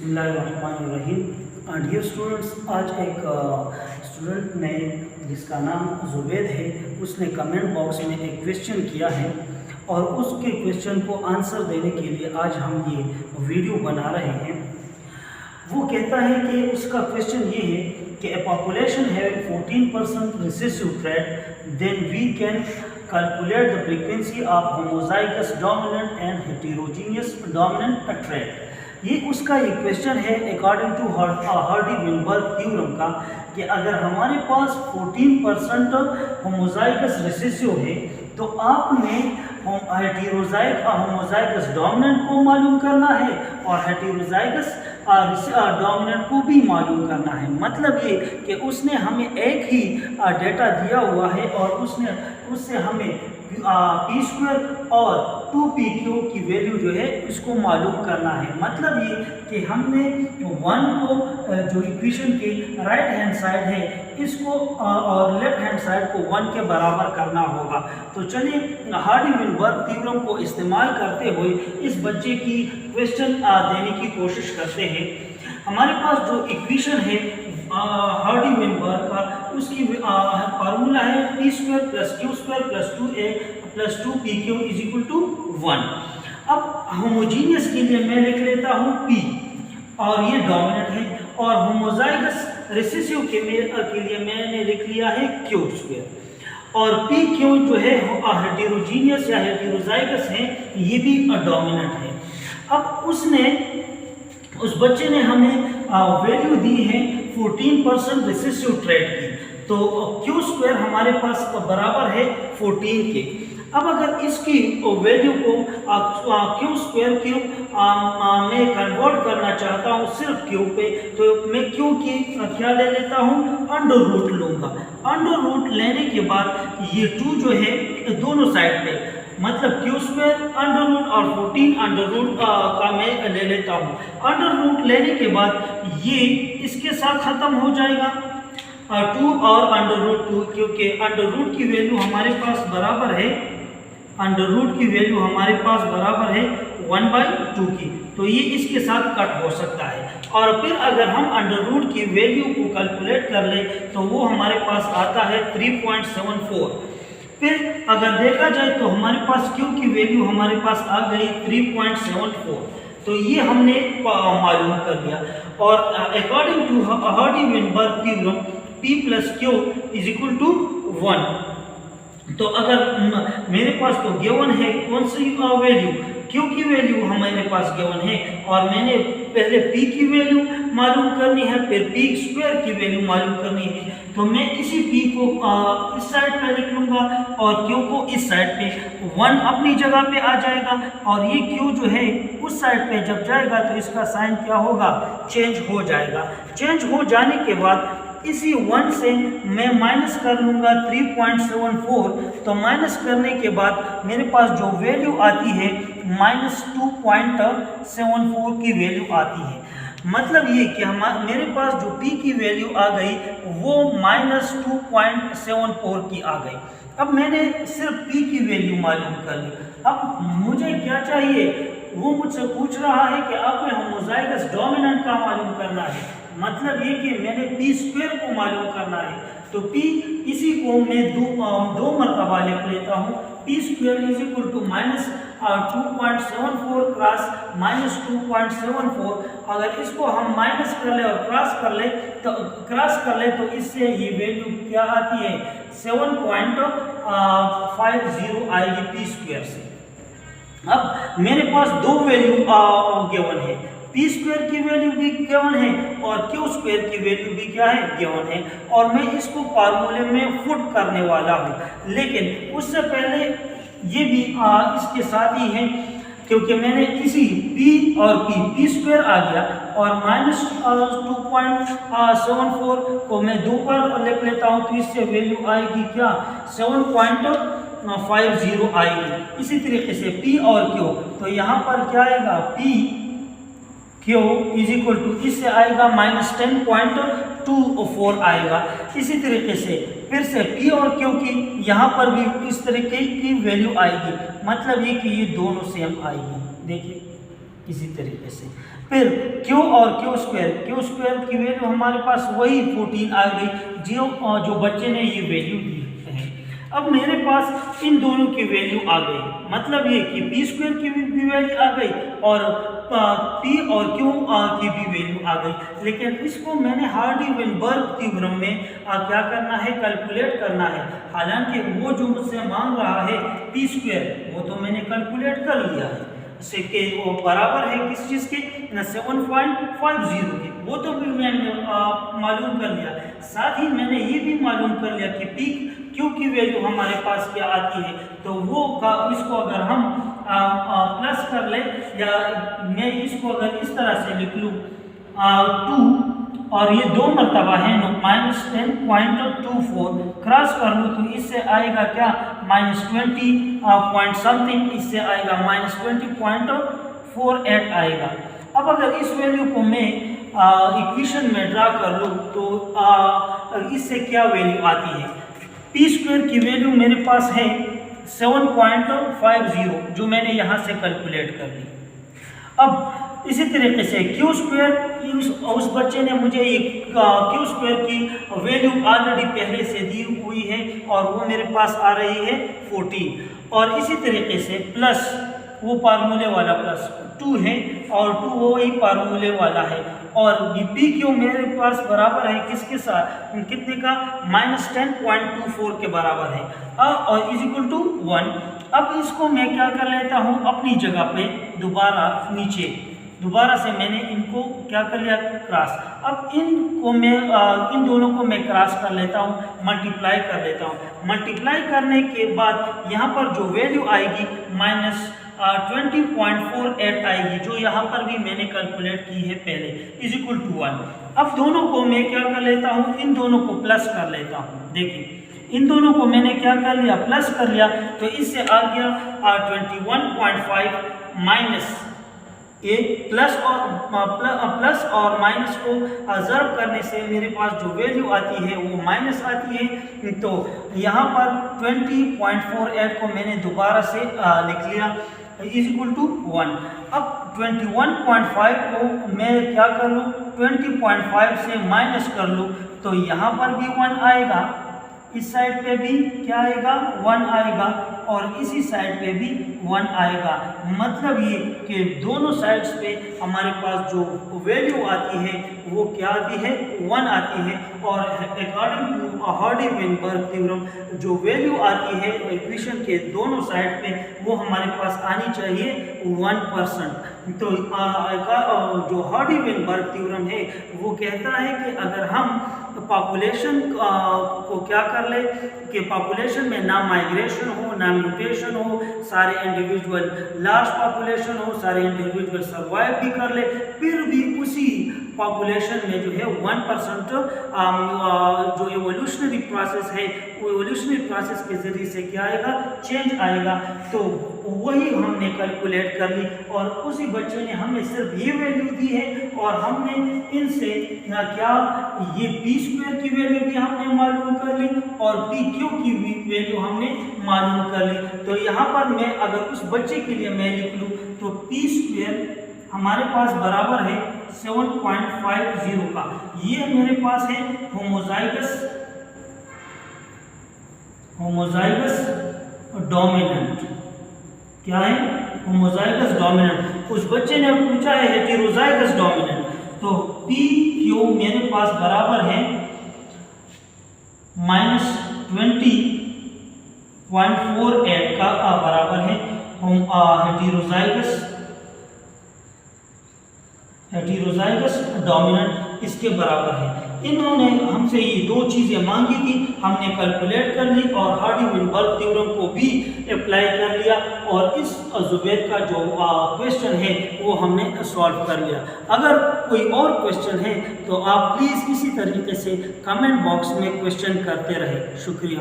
बिस्मिल्लाहिर्रहमानिर्रहीम। Dear students, आज एक स्टूडेंट ने जिसका नाम जुबैद है, उसने कमेंट बॉक्स में एक क्वेश्चन किया है और उसके क्वेश्चन को आंसर देने के लिए आज हम ये वीडियो बना रहे हैं। वो कहता है कि उसका क्वेश्चन ये है कि ए पॉपुलेशन है 14% recessive trait, then we can calculate the frequency of homozygous dominant and heterogeneous dominant trait। ये उसका ये क्वेश्चन है अकॉर्डिंग टू हार्डी-विनबर्ग थ्योरम का कि अगर हमारे पास 14% होमोजाइगस रिसेसिव है तो आपने होमोजाइगस डोमिनेंट को मालूम करना है और हेटेरोजाइगस डोमिनेंट को भी मालूम करना है। मतलब ये कि उसने हमें एक ही डेटा दिया हुआ है और उससे हमें पी स्क्वायर और 2pq की वैल्यू जो है इसको मालूम करना है। मतलब ये कि हमने 1 को जो इक्वेशन की राइट हैंड साइड है इसको और लेफ्ट हैंड साइड को 1 के बराबर करना होगा। तो चलिए हार्डी-विनबर्ग थ्योरम को इस्तेमाल करते हुए इस बच्चे की क्वेश्चन देने की कोशिश करते हैं। हमारे पास जो इक्वेशन है हार्डी-विनबर्ग का, उसकी फार्मूला है p square plus q square plus 2a plus 2pq is equal to 1। अब होमोजीनियस के लिए मैं लिख लेता हूँ p और ये डोमिनेंट है, और होमोजाइगस रिसेसिव के लिए मैंने लिख लिया है q स्क्वायर, और pq जो है हेटेरोजीनियस या हेटेरोजाइगस है ये भी डोमिनेंट है। अब उस बच्चे ने हमें वैल्यू दी है 14% रिसेसिव ट्रेट की, तो q स्क्वायर हमारे पास बराबर है 14 के। अब अगर इसकी वैल्यू को q स्क्वायर में कन्वर्ट करना चाहता हूँ सिर्फ q पे, तो मैं q की क्या ले लेता हूँ, अंडर रूट लूँगा। अंडर रूट लेने के बाद ये 2 जो है दोनों साइड पे, मतलब q स्क्वायर अंडर रूट और 14 अंडर रूट का मैं ले लेता हूँ। अंडर रूट लेने के बाद ये इसके साथ खत्म हो जाएगा 2 और अंडर रूट 2, क्योंकि अंडर रूट की वैल्यू हमारे पास बराबर है 1/2 की, तो ये इसके साथ कट हो सकता है। और फिर अगर हम अंडर रूट की वैल्यू को कैलकुलेट कर ले तो वो हमारे पास आता है 3.74। फिर अगर देखा जाए तो हमारे पास q की वैल्यू हमारे पास आ गई 3.74, तो ये हमने मालूम कर लिया। और according to Hardy Weinberg theorem p plus q is equal to 1। तो अगर मेरे पास तो गिवन है कौन सी वैल्यू, q की वैल्यू हमारे पास गिवन है, और मैंने पहले p की वैल्यू मालूम करनी है, फिर p स्क्वायर की वैल्यू मालूम करनी है। तो मैं इसी p को इस साइड पे लिख लूँगा और q को इस साइड पे, 1 अपनी जगह पे आ जाएगा और ये q जो है उस साइड पे जब जाएगा तो इसका साइन क्या होगा, चेंज हो जाएगा। चेंज हो जाने के बाद इसी 1 से मैं माइनस कर लूँगा 3.74, तो माइनस करने के बाद मेरे पास जो वैल्यू आती है -2.74 की वैल्यू आती है। मतलब ये कि मेरे पास जो p की वैल्यू आ गई वो -2.74 की आ गई। अब मैंने सिर्फ p की वैल्यू मालूम कर ली। अब मुझे क्या चाहिए, वो मुझसे पूछ रहा है कि आपने होमोजाइगस डोमिनेंट का मालूम करना है। मतलब ये कि मैंने p स्क्वायर को मालूम करना है, तो p इसी को मैं दो मरतबा लिख लेता हूँ। p square is equal to -2.74 cross -2.74। अगर इसको हम माइनस कर ले और क्रॉस कर ले तो इससे ये वैल्यू क्या आती है, 7.50 आएगी p स्क्वायर से। अब मेरे पास दो वैल्यू गिवन है, p स्क्वायर की वैल्यू भी गिवन है और q स्क्वायर की वैल्यू भी क्या है, गिवन है, और मैं इसको फार्मूले में पुट करने वाला हूँ। लेकिन उससे पहले ये भी इसके साथ ही है, क्योंकि मैंने इसी p और p स्क्वायर आ गया और -2.74 को मैं 2 पर लिख लेता हूँ, तो इससे वैल्यू आएगी क्या, 7.50 आएगी। इसी तरीके से p और q, तो यहाँ पर क्या आएगा, p q is equal to इससे आएगा -10.24 आएगा। इसी तरीके से फिर से p और q की यहाँ पर भी इस तरीके की वैल्यू आएगी। मतलब ये कि ये दोनों सेम आएगी। देखिए इसी तरीके से। फिर Q और Q स्क्वायर की वैल्यू हमारे पास वही 14 आ गई जो बच्चे ने ये वैल्यू दी है। अब मेरे पास इन दोनों की वैल्यू आ गई, मतलब ये कि P स्क्वायर की भी वैल्यू आ गई और P और Q की भी वैल्यू आ गई। लेकिन इसको मैंने हार्डी-वेनबर्ग थ्योरम में क्या करना है, कैलकुलेट करना है। हालांकि वो जो मुझसे मांग रहा है P स्क्वायर, वो तो मैंने कैलकुलेट कर लिया है से कि वो बराबर है किस चीज़ के, 7.50 के, वो तो भी मैंने मालूम कर लिया। साथ ही मैंने ये भी मालूम कर लिया कि P Q की वैल्यू हमारे पास क्या आती है, तो वो इसको अगर हम प्लस कर ले, या मैं इसको अगर इस तरह से लिख लूँ 2 और ये 2 मरतबा है -10.24 क्रॉस कर लूँ तो इससे आएगा क्या -20 पॉइंट समथिंग, इससे आएगा -20.48 आएगा। अब अगर इस वैल्यू को मैं इक्वेशन में ड्रा कर लूँ तो इससे क्या वैल्यू आती है। P स्क्वायर की वैल्यू मेरे पास है 7.50 जो मैंने यहाँ से कैलकुलेट कर ली। अब इसी तरीके से Q स्क्वायर, उस बच्चे ने मुझे ये Q स्क्वायर की वैल्यू ऑलरेडी पहले से दी हुई है और वो मेरे पास आ रही है 14। और इसी तरीके से प्लस वो फार्मूले वाला प्लस 2 है और 2 वो वही फार्मूले वाला है, और P Q मेरे पास बराबर है किसके साथ, कितने का, -10.24 के बराबर है और इज इक्वल टू 1। अब इसको मैं क्या कर लेता हूँ, अपनी जगह पे दोबारा से मैंने इनको क्या कर लिया, क्रॉस। अब इनको मैं इन दोनों को मैं क्रॉस कर लेता हूँ, मल्टीप्लाई कर लेता हूँ। मल्टीप्लाई करने के बाद यहाँ पर जो वैल्यू आएगी -20.48 आएगी, जो यहाँ पर भी मैंने कैलकुलेट की है पहले, इज इक्वल टू 1। अब दोनों को मैं क्या कर लेता हूँ, इन दोनों को प्लस कर लेता हूँ। देखिए इन दोनों को मैंने क्या कर लिया, प्लस कर लिया, तो इससे आ गया 21.5 माइनस ए, प्लस और माइनस को ज़र्ब करने से मेरे पास जो वैल्यू आती है वो माइनस आती है। तो यहाँ पर 20.48 को मैंने दोबारा से लिख लिया इज इक्वल टू 1। अब 21.5 को मैं क्या कर लूँ, 20.5 से माइनस कर लूँ तो यहाँ पर भी 1 आएगा, इस साइड पे भी क्या आएगा, 1 आएगा, और इसी साइड पे भी 1 आएगा। मतलब ये कि दोनों साइड्स पे हमारे पास जो वैल्यू आती है वो क्या आती है, 1 आती है। और अकॉर्डिंग टू हार्डी-वेनबर्ग थ्योरम जो वैल्यू आती है इक्वेशन के दोनों साइड पे वो हमारे पास आनी चाहिए 1%। तो जो हार्डी-वेनबर्ग थ्योरम है वो कहता है कि अगर हम पॉपुलेशन को क्या कर ले कि पॉपुलेशन में ना माइग्रेशन हो ना म्यूटेशन हो, सारे इंडिविजुअल लार्ज पॉपुलेशन हो, सारे इंडिविजुअल सर्वाइव भी कर ले, फिर भी उसी पॉपुलेशन में जो है 1% जो एवोल्यूशनरी प्रोसेस है वो एवोल्यूशनरी प्रोसेस के ज़रिए से क्या आएगा, चेंज आएगा। तो वही हमने कैलकुलेट कर ली और उसी बच्चे ने हमें सिर्फ ये वैल्यू दी है और हमने इनसे क्या ये P स्क्वायर की वैल्यू भी हमने मालूम कर ली और P Q की भी वैल्यू हमने मालूम कर ली। तो यहाँ पर मैं अगर उस बच्चे के लिए मैं लिख लूँ तो P स्क्वायर हमारे पास बराबर है 7.50 का। ये मेरे पास है होमोजाइगस डोमिनेंट। क्या है, होमोजाइगस डोमिनेंट। उस बच्चे ने पूछा है हेटेरोजाइगस डोमिनेंट। तो P Q मेरे पास बराबर है -20.48 का बराबर है हेटेरोजाइगस डोमिनेंट, इसके बराबर है। इन्होंने हमसे ये दो चीज़ें मांगी थी, हमने कैलकुलेट कर ली और हार्डी-वेनबर्ग थ्योरम को भी अप्लाई कर लिया और इस जुबैर का जो क्वेश्चन है वो हमने सॉल्व कर लिया। अगर कोई और क्वेश्चन है तो आप प्लीज़ इसी तरीके से कमेंट बॉक्स में क्वेश्चन करते रहे। शुक्रिया।